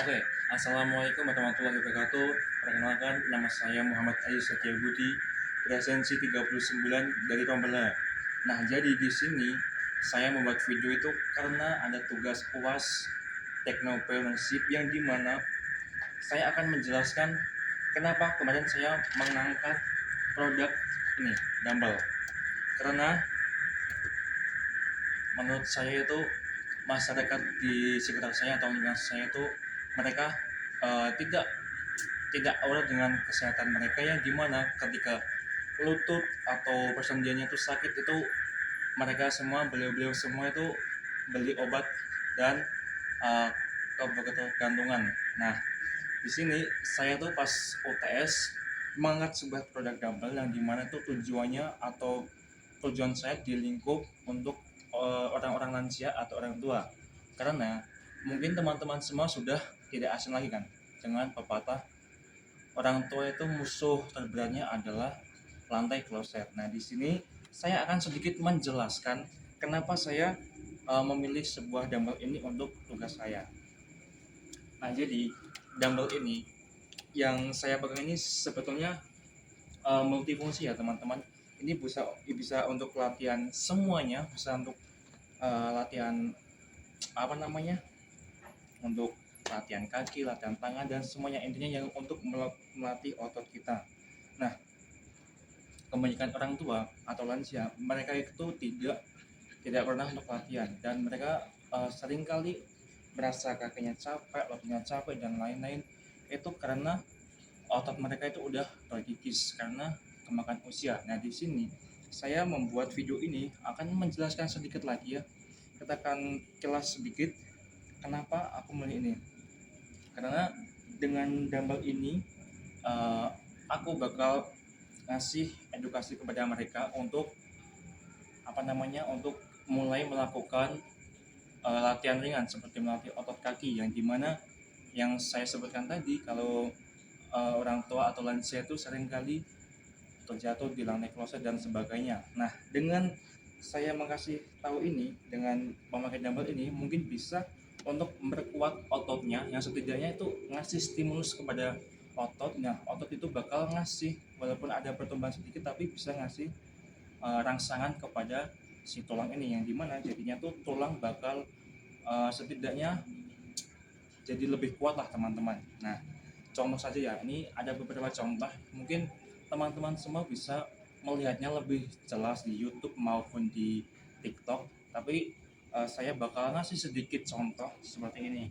Oke, Assalamualaikum warahmatullahi wabarakatuh. Perkenalkan, nama saya Muhammad Aziz Setiabudi, presensi 39 dari Pembela. Nah, jadi di sini saya membuat video itu karena ada tugas UAS Technopreneurship yang dimana saya akan menjelaskan kenapa kemarin saya mengangkat produk ini, dumbbell. Karena menurut saya itu masyarakat di sekitar saya atau lingkungan saya itu mereka tidak tidak aware dengan kesehatan mereka, yang dimana ketika lutut atau persendiannya itu sakit itu mereka semua beliau-beliau semua itu beli obat dan uh, ketergantungan. Nah, di sini saya tuh pas UTS mengangkat sebuah produk dumbbell yang dimana itu tujuannya atau tujuan saya di lingkup untuk orang-orang lansia atau orang tua, karena mungkin teman-teman semua sudah tidak asing lagi kan dengan pepatah orang tua itu musuh terberatnya adalah lantai kloset. Nah, di sini saya akan sedikit menjelaskan kenapa saya memilih sebuah dumbbell ini untuk tugas saya. Nah, jadi dumbbell ini yang saya pegang ini sebetulnya multifungsi ya teman-teman. Ini bisa untuk latihan semuanya, bisa untuk latihan apa namanya, untuk latihan kaki, latihan tangan, dan semuanya intinya yang untuk melatih otot kita. Nah, kebanyakan orang tua atau lansia mereka itu tidak pernah untuk latihan, dan mereka seringkali merasa kakinya capek, lututnya capek, dan lain-lain. Itu karena otot mereka itu udah terkikis karena kemakan usia. Nah, di sini saya membuat video ini akan menjelaskan sedikit lagi ya. Kita akan kilas sedikit kenapa aku milih ini. Karena dengan dumbbell ini uh, aku bakal ngasih edukasi kepada mereka untuk apa namanya, untuk mulai melakukan latihan ringan seperti melatih otot kaki, yang dimana yang saya sebutkan tadi kalau orang tua atau lansia itu seringkali terjatuh di lantai kloset dan sebagainya. Nah, dengan saya mengasih tahu ini dengan memakai dumbbell ini mungkin bisa untuk memperkuat ototnya, yang setidaknya itu ngasih stimulus kepada otot. Nah, otot itu bakal ngasih walaupun ada pertumbuhan sedikit tapi bisa ngasih rangsangan kepada si tulang ini, yang dimana jadinya tuh tulang bakal setidaknya jadi lebih kuat lah teman-teman. Nah, contoh saja ya, ini ada beberapa contoh, mungkin teman-teman semua bisa melihatnya lebih jelas di YouTube maupun di TikTok, tapi saya bakal ngasih sedikit contoh seperti ini.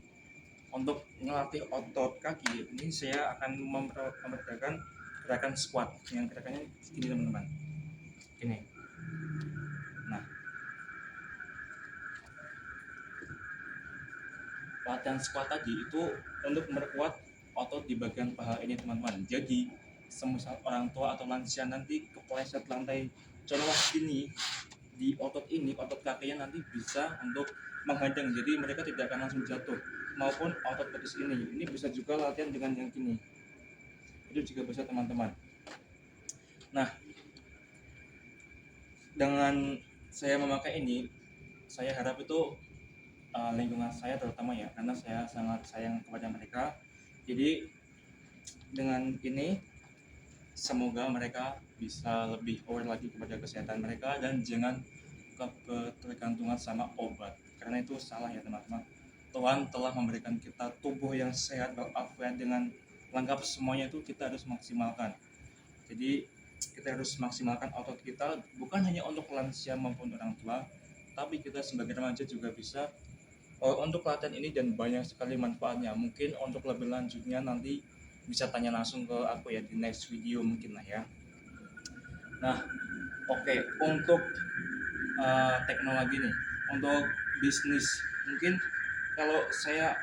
Untuk melatih otot kaki ini saya akan memperagakan gerakan squat, yang gerakannya gini teman-teman, ini. Nah, latihan squat tadi itu untuk memperkuat otot di bagian paha ini teman-teman. Jadi semisal orang tua atau lansia nanti kepleset lantai colok ini, di otot ini, otot kakinya nanti bisa untuk menghadang, jadi mereka tidak akan langsung jatuh. Maupun otot betis ini bisa juga latihan dengan yang gini, itu juga bisa teman-teman. Nah, dengan saya memakai ini, saya harap itu lingkungan saya terutama ya, karena saya sangat sayang kepada mereka. Jadi dengan ini semoga mereka bisa lebih aware lagi kepada kesehatan mereka dan jangan ketergantungan sama obat, karena itu salah ya teman-teman. Tuhan telah memberikan kita tubuh yang sehat walafiat dengan lengkap semuanya, itu kita harus maksimalkan. Jadi kita harus maksimalkan otot kita, bukan hanya untuk lansia maupun orang tua, tapi kita sebagai remaja juga bisa untuk latihan ini, dan banyak sekali manfaatnya. Mungkin untuk lebih lanjutnya nanti bisa tanya langsung ke aku ya di next video mungkin lah ya. Nah, oke, untuk teknologi nih, untuk bisnis, mungkin kalau saya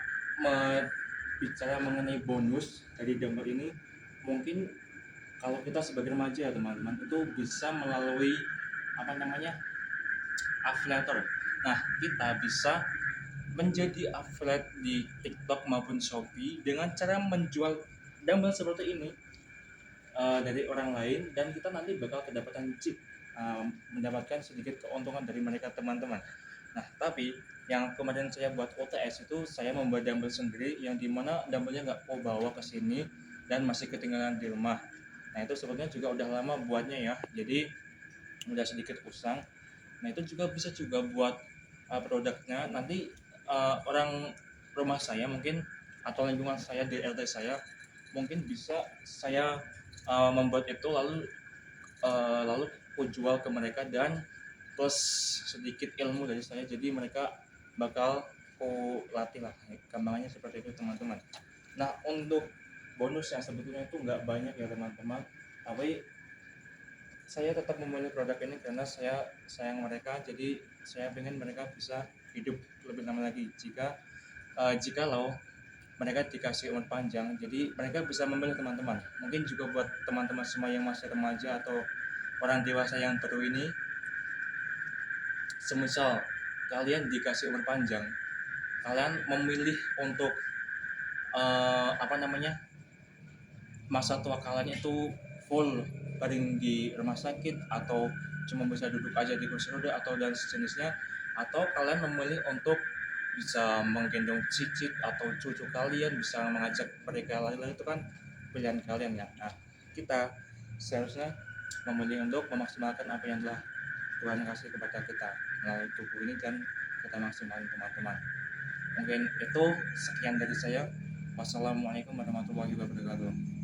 bicara mengenai bonus dari dumbbell ini, mungkin kalau kita sebagai remaja ya teman-teman, itu bisa melalui apa namanya, afiliator. Nah, kita bisa menjadi affiliate di TikTok maupun Shopee dengan cara menjual dumbbell seperti ini dari orang lain, dan kita nanti bakal kedapatan chip, mendapatkan sedikit keuntungan dari mereka teman-teman. Nah, tapi yang kemarin saya buat OTS itu saya membuat dumbbell sendiri yang dimana dumbbellnya nggak mau bawa ke sini dan masih ketinggalan di rumah. Nah, itu sebetulnya juga udah lama buatnya ya, jadi udah sedikit usang. Nah, itu juga bisa juga buat produknya nanti orang rumah saya mungkin atau lingkungan saya di RT saya mungkin bisa saya membuat itu lalu aku jual ke mereka dan plus sedikit ilmu dari saya jadi mereka bakal aku latih lah gampangannya seperti itu teman-teman. Nah, untuk bonus yang sebetulnya itu nggak banyak ya teman-teman, tapi saya tetap memilih produk ini karena saya sayang mereka, jadi saya ingin mereka bisa hidup lebih lama lagi jikalau mereka dikasih umur panjang, jadi mereka bisa memilih teman-teman. Mungkin juga buat teman-teman semua yang masih remaja atau orang dewasa yang baru ini, semisal kalian dikasih umur panjang, kalian memilih untuk masa tua kalian itu full baring di rumah sakit atau cuma bisa duduk aja di kursi roda atau dan sejenisnya, atau kalian memilih untuk bisa menggendong cicit atau cucu kalian, bisa mengajak mereka lari-lari, itu kan pilihan kalian ya. Nah, kita seharusnya memilih untuk memaksimalkan apa yang telah Tuhan kasih kepada kita melalui tubuh ini dan kita maksimalkan teman-teman. Mungkin itu sekian dari saya. Wassalamualaikum warahmatullahi wabarakatuh.